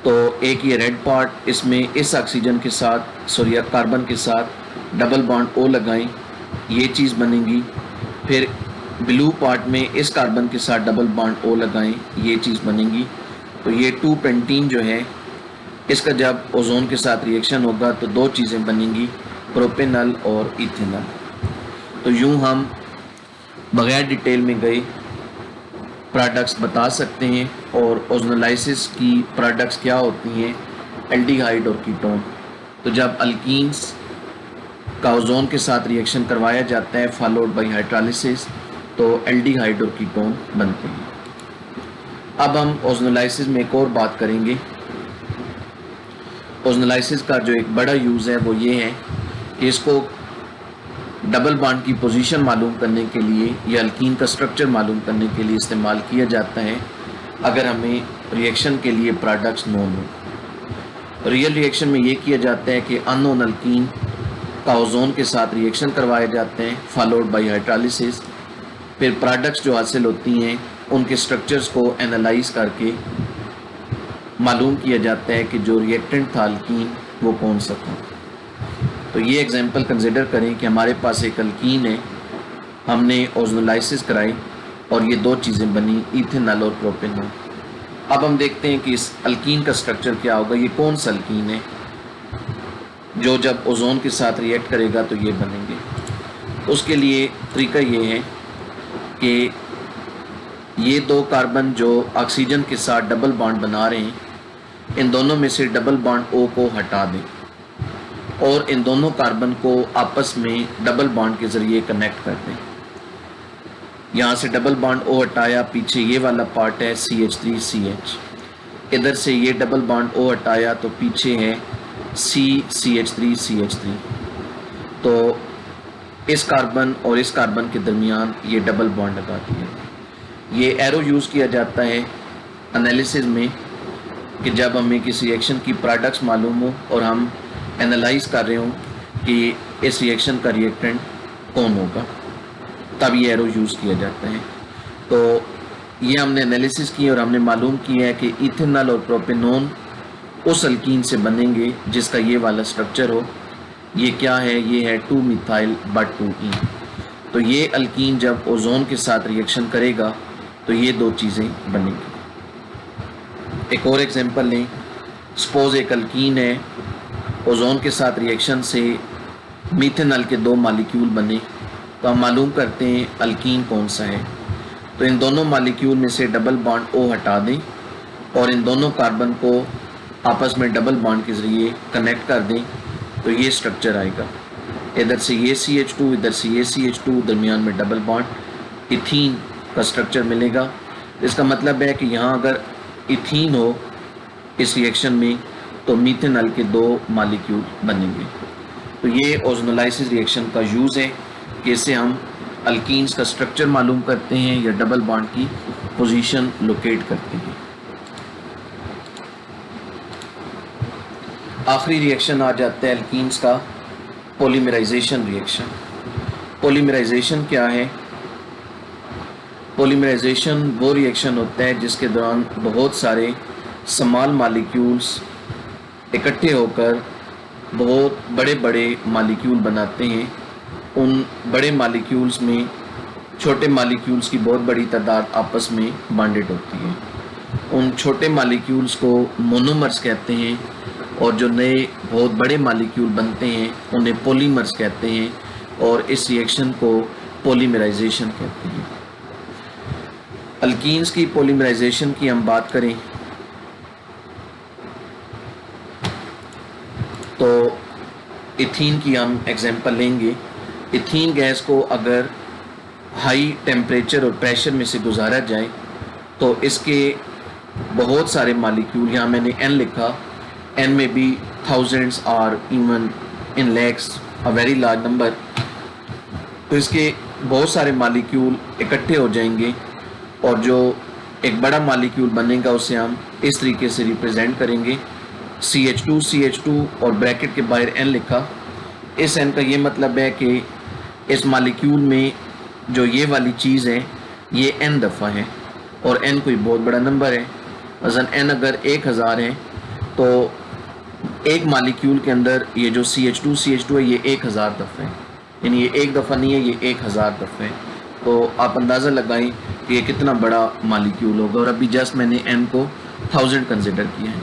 तो एक ये रेड पार्ट, इसमें इस ऑक्सीजन के साथ कार्बन के साथ डबल बॉन्ड O लगाएं, ये चीज़ बनेगी। फिर ब्लू पार्ट में इस कार्बन के साथ डबल बॉन्ड O लगाएं, ये चीज़ बनेगी। तो ये 2 पेंटीन जो है इसका जब ओजोन के साथ रिएक्शन होगा तो दो चीज़ें बनेंगी, प्रोपेनॉल और इथेनॉल। तो यूँ हम बगैर डिटेल में गए प्रोडक्ट्स बता सकते हैं, और ओजोनोलाइसिस की प्रोडक्ट्स क्या होती हैं, एल्डिहाइड और कीटोन। तो जब अल्कीन्स का ओजोन के साथ रिएक्शन करवाया जाता है फॉलोड बाय हाइड्रोलिसिस, तो एल्डिहाइड और कीटोन बनते हैं। अब हम ओजोनोलाइसिस में एक और बात करेंगे। ओजोनोलाइसिस का जो एक बड़ा यूज़ है वो ये है कि इसको डबल बॉन्ड की पोजीशन मालूम करने के लिए या अल्कीन का स्ट्रक्चर मालूम करने के लिए इस्तेमाल किया जाता है अगर हमें रिएक्शन के लिए प्रोडक्ट्स नोन हो। रियल रिएक्शन में ये किया जाता है कि अननोन अल्कीन का ओजोन के साथ रिएक्शन करवाए जाते हैं फॉलोड बाय हाइड्रोलिसिस। फिर प्रोडक्ट्स जो हासिल होती हैं उनके स्ट्रक्चर्स को एनालाइज करके मालूम किया जाता है कि जो रिएक्टेंट था अल्कीन वो कौन सा था। तो ये एग्जांपल कंसिडर करें कि हमारे पास एक अल्कीन है, हमने ओजोनोलाइसिस कराई और ये दो चीज़ें बनी, इथेनॉल और प्रोपेनॉल। अब हम देखते हैं कि इस अल्कीन का स्ट्रक्चर क्या होगा, ये कौन सा अल्कीन है जो जब ओजोन के साथ रिएक्ट करेगा तो ये बनेंगे। उसके लिए तरीका ये है कि ये दो कार्बन जो ऑक्सीजन के साथ डबल बॉन्ड बना रहे हैं, इन दोनों में से डबल बॉन्ड O को हटा दें और इन दोनों कार्बन को आपस में डबल बॉन्ड के ज़रिए कनेक्ट कर दें। यहाँ से डबल बॉन्ड O हटाया, पीछे ये वाला पार्ट है CH3CH, इधर से ये डबल बॉन्ड O हटाया तो पीछे है CH3CH3। तो इस कार्बन और इस कार्बन के दरमियान ये डबल बॉन्ड लगा दिया। ये एरो यूज़ किया जाता है एनालिसिस में कि जब हमें किसी रिएक्शन की प्रोडक्ट्स मालूम हो और हम एनालाइज कर रहे हों कि इस रिएक्शन का रिएक्टेंट कौन होगा, तब ये एरो यूज़ किया जाता है। तो ये हमने एनालिसिस की और हमने मालूम किया है कि इथेनॉल और प्रोपेनॉन उस अल्कीन से बनेंगे जिसका ये वाला स्ट्रक्चर हो। ये क्या है, ये है 2 मिथाइल बट 2 ईन। तो ये अल्कीन जब ओजोन के साथ रिएक्शन करेगा तो ये दो चीज़ें बनेंगी। एक और एग्जांपल लें, सपोज एक अल्कीन है, ओजोन के साथ रिएक्शन से मीथेनॉल के दो मॉलिक्यूल बने, तो हम मालूम करते हैं अल्कीन कौन सा है। तो इन दोनों मॉलिक्यूल में से डबल बॉन्ड O हटा दें और इन दोनों कार्बन को आपस में डबल बॉन्ड के ज़रिए कनेक्ट कर दें, तो ये स्ट्रक्चर आएगा। इधर से ये CH2, इधर से ये CH2, दरमियान में डबल बॉन्ड इथीन का स्ट्रक्चर मिलेगा। इसका मतलब है कि यहाँ अगर इथीन हो इस रिएक्शन में तो मीथेनॉल के दो मॉलिक्यूल बनेंगे। तो ये ओजोनोलाइसिस रिएक्शन का यूज़ है कि इससे हम अल्कीन्स का स्ट्रक्चर मालूम करते हैं या डबल बॉन्ड की पोजीशन लोकेट करते हैं। आखिरी रिएक्शन आ जाता है अल्कीन्स का, पॉलीमराइजेशन रिएक्शन। पॉलीमराइजेशन क्या है? पॉलीमराइजेशन वो रिएक्शन होता है जिसके दौरान बहुत सारे स्मॉल मॉलिक्यूल्स इकट्ठे होकर बहुत बड़े बड़े मॉलिक्यूल बनाते हैं। उन बड़े मॉलिक्यूल्स में छोटे मॉलिक्यूल्स की बहुत बड़ी तादाद आपस में बॉन्डेड होती है। उन छोटे मॉलिक्यूल्स को मोनोमर्स कहते हैं और जो नए बहुत बड़े मॉलिक्यूल बनते हैं उन्हें पॉलीमर्स कहते हैं और इस रिएक्शन को पॉलीमराइजेशन कहते हैं। अल्कीन्स की पॉलीमराइजेशन की हम बात करें तो इथीन की हम एग्जांपल लेंगे। इथीन गैस को अगर हाई टेम्परेचर और प्रेशर में से गुजारा जाए तो इसके बहुत सारे मॉलिक्यूल, यहाँ मैंने n लिखा, n में भी थाउजेंड्स और even in lakhs a very large number, तो इसके बहुत सारे मॉलिक्यूल इकट्ठे हो जाएंगे और जो एक बड़ा मॉलिक्यूल बनेगा उसे हम इस तरीके से रिप्रेजेंट करेंगे CH2 और ब्रैकेट के बाहर n लिखा। इस n का ये मतलब है कि इस मॉलिक्यूल में जो ये वाली चीज़ है ये n दफ़ा है और n कोई बहुत बड़ा नंबर है। मसलन n अगर 1000 है तो एक मॉलिक्यूल के अंदर ये जो CH2 है ये 1000 दफ़ा है, यानी ये एक दफ़ा नहीं है, ये 1000 दफ़ा है। तो आप अंदाज़ा लगाएं कि ये कितना बड़ा मॉलिक्यूल होगा और अभी जस्ट मैंने n को 1000 कंसिडर किया है।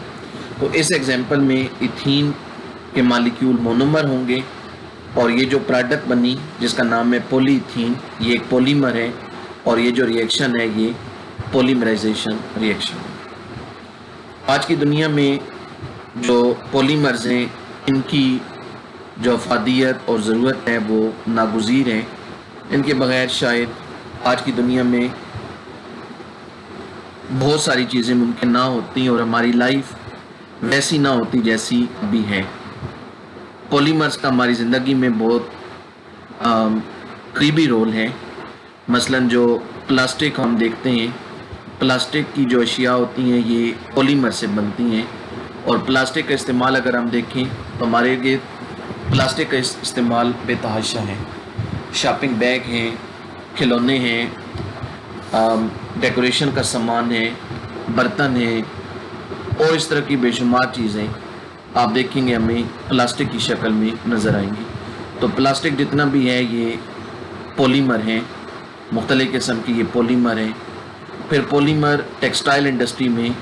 तो इस एग्जांपल में इथीन के मॉलिक्यूल मोनोमर होंगे और ये जो प्रोडक्ट बनी जिसका नाम है पॉलीइथीन, ये एक पॉलीमर है और ये जो रिएक्शन है ये पॉलीमराइजेशन रिएक्शन है। आज की दुनिया में जो पॉलीमर्स हैं इनकी जो अफादियत और ज़रूरत है वो नागुज़ीर है। इनके बग़ैर शायद आज की दुनिया में बहुत सारी चीज़ें मुमकिन ना होती और हमारी लाइफ वैसी ना होती जैसी अभी है। पॉलीमर्स का हमारी ज़िंदगी में बहुत करीबी रोल है। मसलन जो प्लास्टिक हम देखते हैं, प्लास्टिक की जो अशिया होती हैं ये पॉलीमर से बनती हैं, और प्लास्टिक का इस्तेमाल अगर हम देखें तो हमारे लिए प्लास्टिक का इस्तेमाल बेतहाशा है। शॉपिंग बैग हैं, खिलौने हैं, डेकोरेशन का सामान है, बर्तन है, और इस तरह की बेशुमार चीज़ें आप देखेंगे हमें प्लास्टिक की शक्ल में नज़र आएंगी। तो प्लास्टिक जितना भी है ये पॉलीमर हैं, मुख्तलिफ़ किस्म की ये पॉलीमर हैं। फिर पॉलीमर टेक्सटाइल इंडस्ट्री में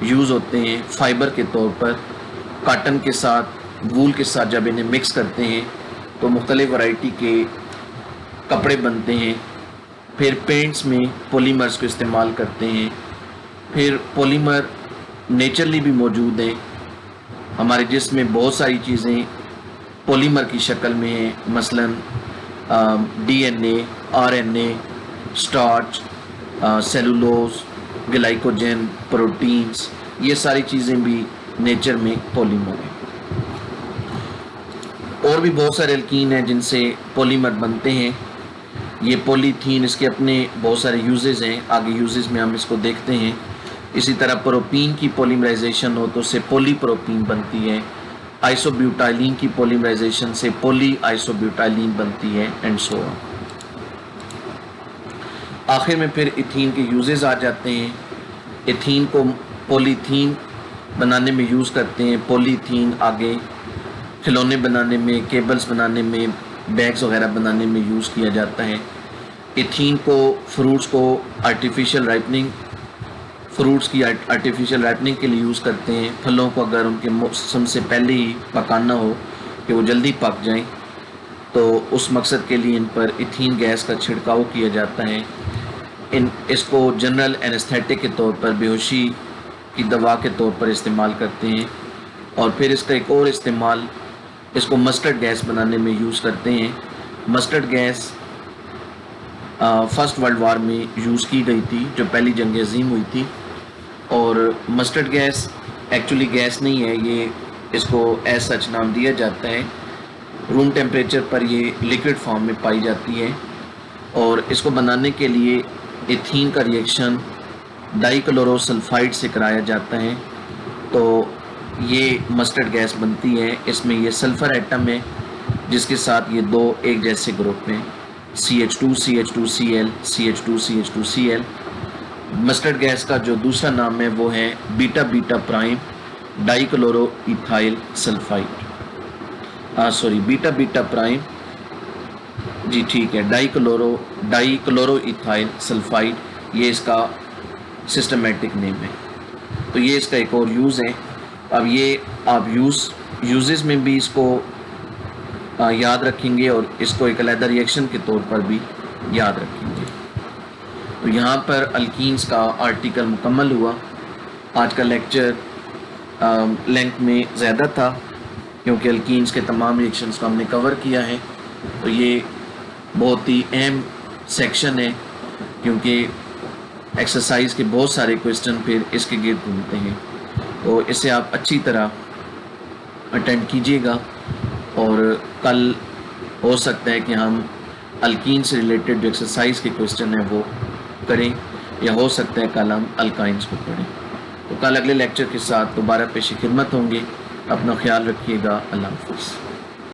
यूज़ होते हैं फ़ाइबर के तौर पर। काटन के साथ, वूल के साथ जब इन्हें मिक्स करते हैं तो मुख्तलिफ़ वैरायटी के कपड़े बनते हैं। फिर पेंट्स में पॉलीमर्स को इस्तेमाल करते हैं। फिर पॉलीमर नेचुरली भी मौजूद हैं हमारे जिस्म में। बहुत सारी चीज़ें पॉलीमर की शक्ल में हैं, मसलन DNA, RNA, starch, cellulose, glycogen, proteins, ये सारी चीज़ें भी नेचर में पॉलीमर हैं। और भी बहुत सारे एल्कीन हैं जिनसे पॉलीमर बनते हैं। ये पॉलीथीन, इसके अपने बहुत सारे यूजेस हैं, आगे यूजेस में हम इसको देखते हैं। इसी तरह प्रोपीन की पॉलीमराइजेशन हो तो उससे पॉलीप्रोपीन बनती है। आइसोब्यूटाइलिन की पॉलीमराइजेशन से पॉली आइसोब्यूटाइलिन बनती है, एंड सो ऑन। आखिर में फिर इथीन के यूजेस आ जाते हैं। इथीन को पॉलीथीन बनाने में यूज़ करते हैं। पॉलीथीन आगे खिलौने बनाने में, केबल्स बनाने में, बैग्स वगैरह बनाने में यूज़ किया जाता है। इथीन को फ्रूट्स को आर्टिफिशियल राइपनिंग, फ्रूट्स की आर्टिफिशियल राइपनिंग के लिए यूज़ करते हैं। फलों को अगर उनके मौसम से पहले ही पकाना हो कि वो जल्दी पक जाएं, तो उस मकसद के लिए इन पर इथीन गैस का छिड़काव किया जाता है। इसको जनरल एनेस्थेटिक के तौर पर, बेहोशी की दवा के तौर पर इस्तेमाल करते हैं। और फिर इसका एक और इस्तेमाल, इसको मस्टर्ड गैस बनाने में यूज़ करते हैं। Mustard gas first world war में यूज़ की गई थी, जो पहली जंग अज़ीम हुई थी। और मस्टर्ड गैस एक्चुअली गैस नहीं है, ये इसको एज सच नाम दिया जाता है। रूम टेम्परेचर पर ये लिक्विड फॉर्म में पाई जाती है, और इसको बनाने के लिए इथीन का रिएक्शन डाइक्लोरोसल्फाइड से कराया जाता है, तो ये मस्टर्ड गैस बनती है। इसमें ये सल्फ़र एटम है जिसके साथ ये दो एक जैसे ग्रुप हैं, CH2 CH2Cl CH2 CH2Cl। Mustard gas का जो दूसरा नाम है वो है beta beta prime dichloroethyl sulphide, beta beta prime, जी ठीक है, डाइक्लोरोइथाइल सल्फाइड, ये इसका सिस्टमेटिक नेम है। तो ये इसका एक और यूज़ है। अब ये आप यूजेस में भी इसको याद रखेंगे और इसको एक अलग रिएक्शन के तौर पर भी याद रखेंगे। तो यहाँ पर अल्कीन्स का आर्टिकल मुकम्मल हुआ। आज का लेक्चर लेंथ में ज़्यादा था क्योंकि अल्कीन्स के तमाम रिएक्शंस को हमने कवर किया है। तो ये बहुत ही अहम सेक्शन है क्योंकि एक्सरसाइज के बहुत सारे क्वेश्चन फिर इसके गिर्द घूमते हैं। तो इसे आप अच्छी तरह अटेंड कीजिएगा, और कल हो सकता है कि हम अल्कीन से रिलेटेड जो एक्सरसाइज के क्वेश्चन हैं वो करें, या हो सकता है कल हम अल्काइंस को पढ़ें। तो कल अगले लेक्चर के साथ दोबारा पेश खिदमत होंगे। अपना ख्याल रखिएगा। अल्लाह हाफ़िज़।